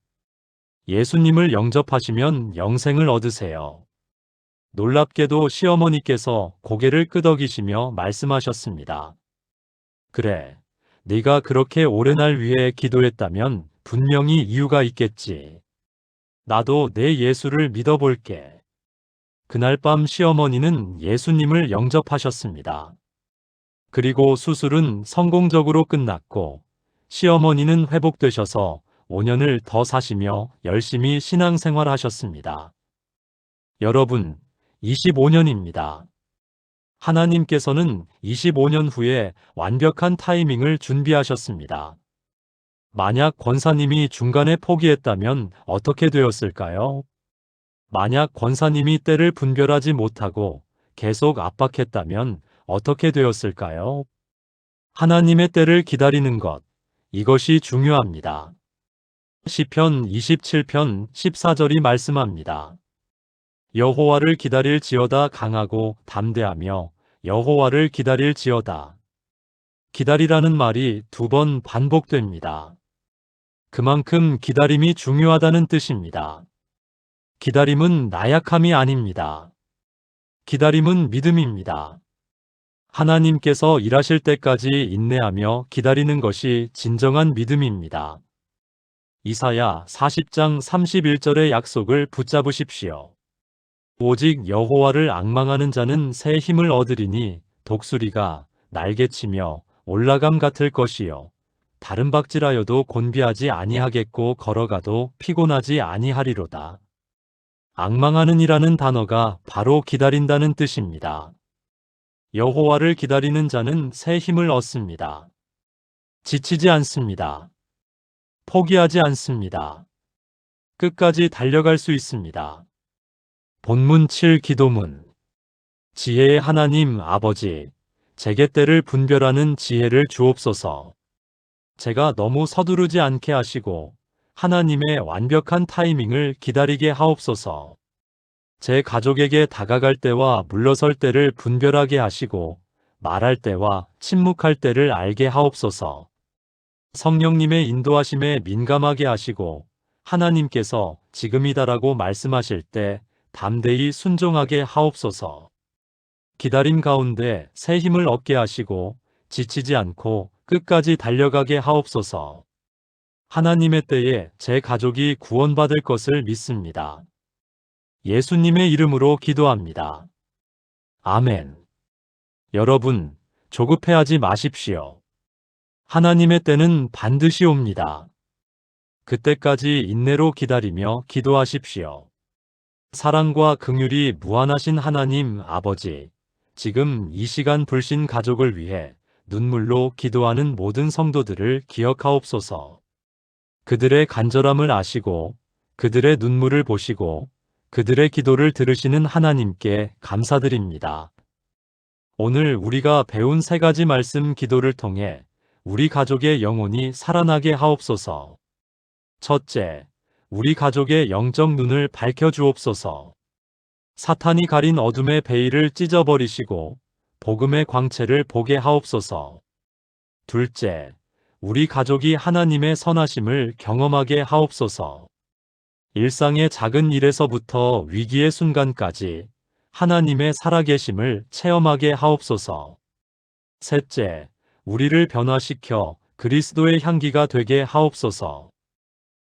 [SPEAKER 1] 예수님을 영접하시면 영생을 얻으세요. 놀랍게도 시어머니께서 고개를 끄덕이시며 말씀하셨습니다. 그래, 네가 그렇게 오랜 날 위해 기도했다면 분명히 이유가 있겠지. 나도 내 예수를 믿어볼게. 그날 밤 시어머니는 예수님을 영접하셨습니다. 그리고 수술은 성공적으로 끝났고 시어머니는 회복되셔서 5년을 더 사시며 열심히 신앙생활 하셨습니다. 여러분, 25년입니다. 하나님께서는 25년 후에 완벽한 타이밍을 준비하셨습니다. 만약 권사님이 중간에 포기했다면 어떻게 되었을까요? 만약 권사님이 때를 분별하지 못하고 계속 압박했다면 어떻게 되었을까요? 하나님의 때를 기다리는 것, 이것이 중요합니다. 시편 27편 14절이 말씀합니다. 여호와를 기다릴지어다 강하고 담대하며 여호와를 기다릴지어다. 기다리라는 말이 2번 반복됩니다. 그만큼 기다림이 중요하다는 뜻입니다. 기다림은 나약함이 아닙니다. 기다림은 믿음입니다. 하나님께서 일하실 때까지 인내하며 기다리는 것이 진정한 믿음입니다. 이사야 40장 31절의 약속을 붙잡으십시오. 오직 여호와를 앙망하는 자는 새 힘을 얻으리니 독수리가 날개치며 올라감 같을 것이요 다른 박질하여도 곤비하지 아니하겠고 걸어가도 피곤하지 아니하리로다. 앙망하는 이라는 단어가 바로 기다린다는 뜻입니다. 여호와를 기다리는 자는 새 힘을 얻습니다. 지치지 않습니다. 포기하지 않습니다. 끝까지 달려갈 수 있습니다. 본문 7 기도문. 지혜의 하나님 아버지, 제게 때를 분별하는 지혜를 주옵소서. 제가 너무 서두르지 않게 하시고 하나님의 완벽한 타이밍을 기다리게 하옵소서. 제 가족에게 다가갈 때와 물러설 때를 분별하게 하시고 말할 때와 침묵할 때를 알게 하옵소서. 성령님의 인도하심에 민감하게 하시고 하나님께서 지금이다라고 말씀하실 때 담대히 순종하게 하옵소서. 기다림 가운데 새 힘을 얻게 하시고 지치지 않고 끝까지 달려가게 하옵소서. 하나님의 때에 제 가족이 구원받을 것을 믿습니다. 예수님의 이름으로 기도합니다. 아멘. 여러분, 조급해하지 마십시오. 하나님의 때는 반드시 옵니다. 그때까지 인내로 기다리며 기도하십시오. 사랑과 긍휼이 무한하신 하나님 아버지, 지금 이 시간 불신 가족을 위해 눈물로 기도하는 모든 성도들을 기억하옵소서. 그들의 간절함을 아시고 그들의 눈물을 보시고 그들의 기도를 들으시는 하나님께 감사드립니다. 오늘 우리가 배운 3가지 말씀 기도를 통해 우리 가족의 영혼이 살아나게 하옵소서. 첫째, 우리 가족의 영적 눈을 밝혀주옵소서. 사탄이 가린 어둠의 베일을 찢어버리시고 복음의 광채를 보게 하옵소서. 둘째, 우리 가족이 하나님의 선하심을 경험하게 하옵소서. 일상의 작은 일에서부터 위기의 순간까지 하나님의 살아계심을 체험하게 하옵소서. 셋째, 우리를 변화시켜 그리스도의 향기가 되게 하옵소서.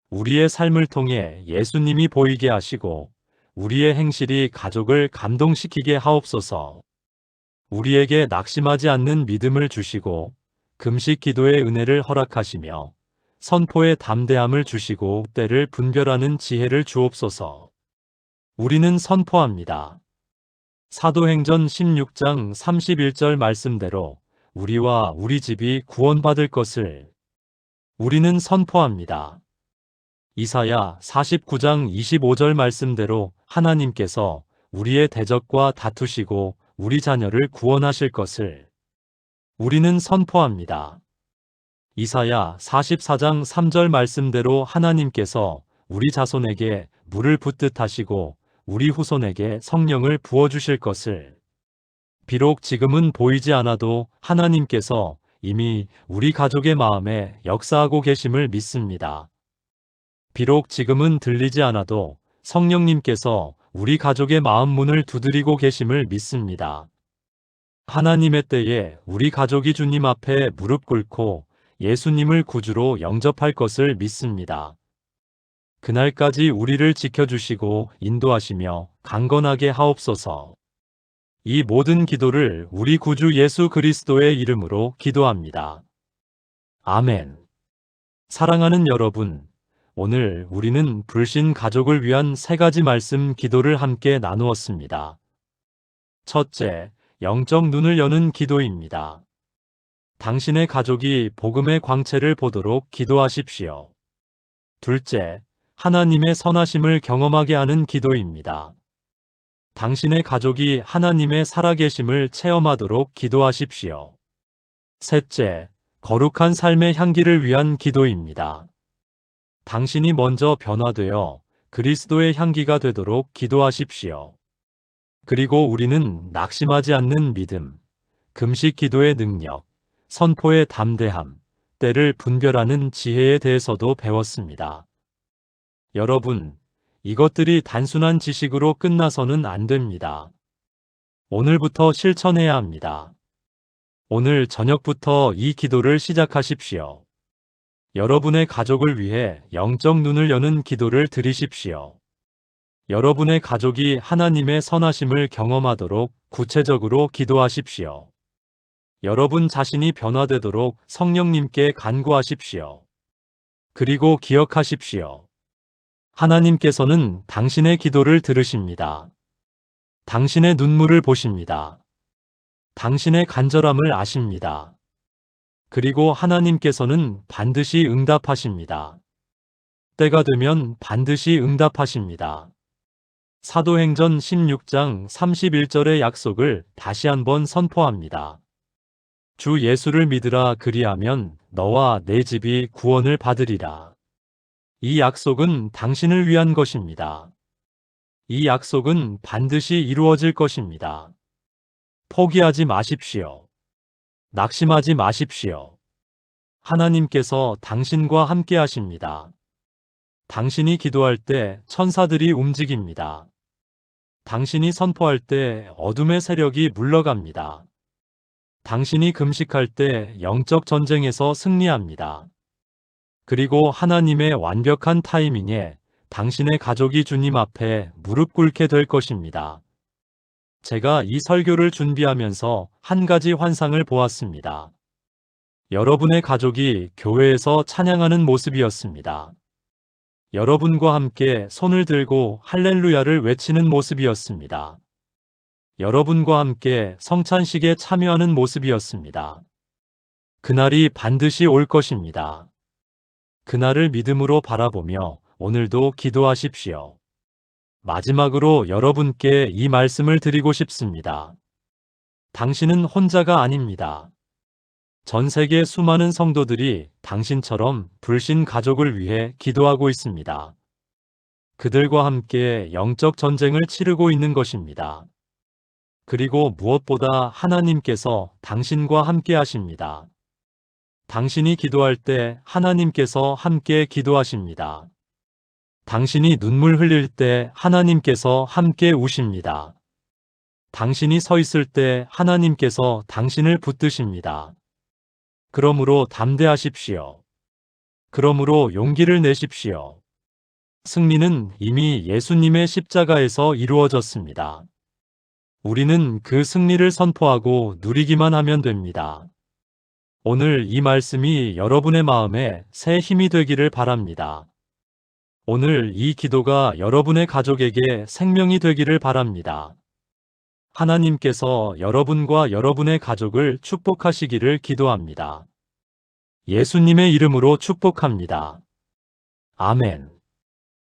[SPEAKER 1] 우리의 삶을 통해 예수님이 보이게 하시고 우리의 행실이 가족을 감동시키게 하옵소서. 우리에게 낙심하지 않는 믿음을 주시고 금식 기도의 은혜를 허락하시며 선포의 담대함을 주시고 때를 분별하는 지혜를 주옵소서. 우리는 선포합니다. 사도행전 16장 31절 말씀대로 우리와 우리 집이 구원받을 것을 우리는 선포합니다. 이사야 49장 25절 말씀대로 하나님께서 우리의 대적과 다투시고 우리 자녀를 구원하실 것을 우리는 선포합니다. 이사야 44장 3절 말씀대로 하나님께서 우리 자손에게 물을 붓듯 하시고 우리 후손에게 성령을 부어주실 것을 비록 지금은 보이지 않아도 하나님께서 이미 우리 가족의 마음에 역사하고 계심을 믿습니다. 비록 지금은 들리지 않아도 성령님께서 우리 가족의 마음 문을 두드리고 계심을 믿습니다. 하나님의 때에 우리 가족이 주님 앞에 무릎 꿇고 예수님을 구주로 영접할 것을 믿습니다. 그날까지 우리를 지켜주시고 인도하시며 강건하게 하옵소서. 이 모든 기도를 우리 구주 예수 그리스도의 이름으로 기도합니다. 아멘. 사랑하는 여러분, 오늘 우리는 불신 가족을 위한 3가지 말씀 기도를 함께 나누었습니다. 첫째, 영적 눈을 여는 기도입니다. 당신의 가족이 복음의 광채를 보도록 기도하십시오. 둘째, 하나님의 선하심을 경험하게 하는 기도입니다. 당신의 가족이 하나님의 살아계심을 체험하도록 기도하십시오. 셋째, 거룩한 삶의 향기를 위한 기도입니다. 당신이 먼저 변화되어 그리스도의 향기가 되도록 기도하십시오. 그리고 우리는 낙심하지 않는 믿음, 금식 기도의 능력, 선포의 담대함, 때를 분별하는 지혜에 대해서도 배웠습니다. 여러분, 이것들이 단순한 지식으로 끝나서는 안 됩니다. 오늘부터 실천해야 합니다. 오늘 저녁부터 이 기도를 시작하십시오. 여러분의 가족을 위해 영적 눈을 여는 기도를 드리십시오. 여러분의 가족이 하나님의 선하심을 경험하도록 구체적으로 기도하십시오. 여러분 자신이 변화되도록 성령님께 간구하십시오. 그리고 기억하십시오. 하나님께서는 당신의 기도를 들으십니다. 당신의 눈물을 보십니다. 당신의 간절함을 아십니다. 그리고 하나님께서는 반드시 응답하십니다. 때가 되면 반드시 응답하십니다. 사도행전 16장 31절의 약속을 다시 한번 선포합니다. 주 예수를 믿으라 그리하면 너와 내 집이 구원을 받으리라. 이 약속은 당신을 위한 것입니다. 이 약속은 반드시 이루어질 것입니다. 포기하지 마십시오. 낙심하지 마십시오. 하나님께서 당신과 함께 하십니다. 당신이 기도할 때 천사들이 움직입니다. 당신이 선포할 때 어둠의 세력이 물러갑니다. 당신이 금식할 때 영적 전쟁에서 승리합니다. 그리고 하나님의 완벽한 타이밍에 당신의 가족이 주님 앞에 무릎 꿇게 될 것입니다. 제가 이 설교를 준비하면서 한 가지 환상을 보았습니다. 여러분의 가족이 교회에서 찬양하는 모습이었습니다. 여러분과 함께 손을 들고 할렐루야를 외치는 모습이었습니다. 여러분과 함께 성찬식에 참여하는 모습이었습니다. 그날이 반드시 올 것입니다. 그날을 믿음으로 바라보며 오늘도 기도하십시오. 마지막으로 여러분께 이 말씀을 드리고 싶습니다. 당신은 혼자가 아닙니다. 전 세계 수많은 성도들이 당신처럼 불신 가족을 위해 기도하고 있습니다. 그들과 함께 영적 전쟁을 치르고 있는 것입니다. 그리고 무엇보다 하나님께서 당신과 함께 하십니다. 당신이 기도할 때 하나님께서 함께 기도하십니다. 당신이 눈물 흘릴 때 하나님께서 함께 우십니다. 당신이 서 있을 때 하나님께서 당신을 붙드십니다. 그러므로 담대하십시오. 그러므로 용기를 내십시오. 승리는 이미 예수님의 십자가에서 이루어졌습니다. 우리는 그 승리를 선포하고 누리기만 하면 됩니다. 오늘 이 말씀이 여러분의 마음에 새 힘이 되기를 바랍니다. 오늘 이 기도가 여러분의 가족에게 생명이 되기를 바랍니다. 하나님께서 여러분과 여러분의 가족을 축복하시기를 기도합니다. 예수님의 이름으로 축복합니다. 아멘.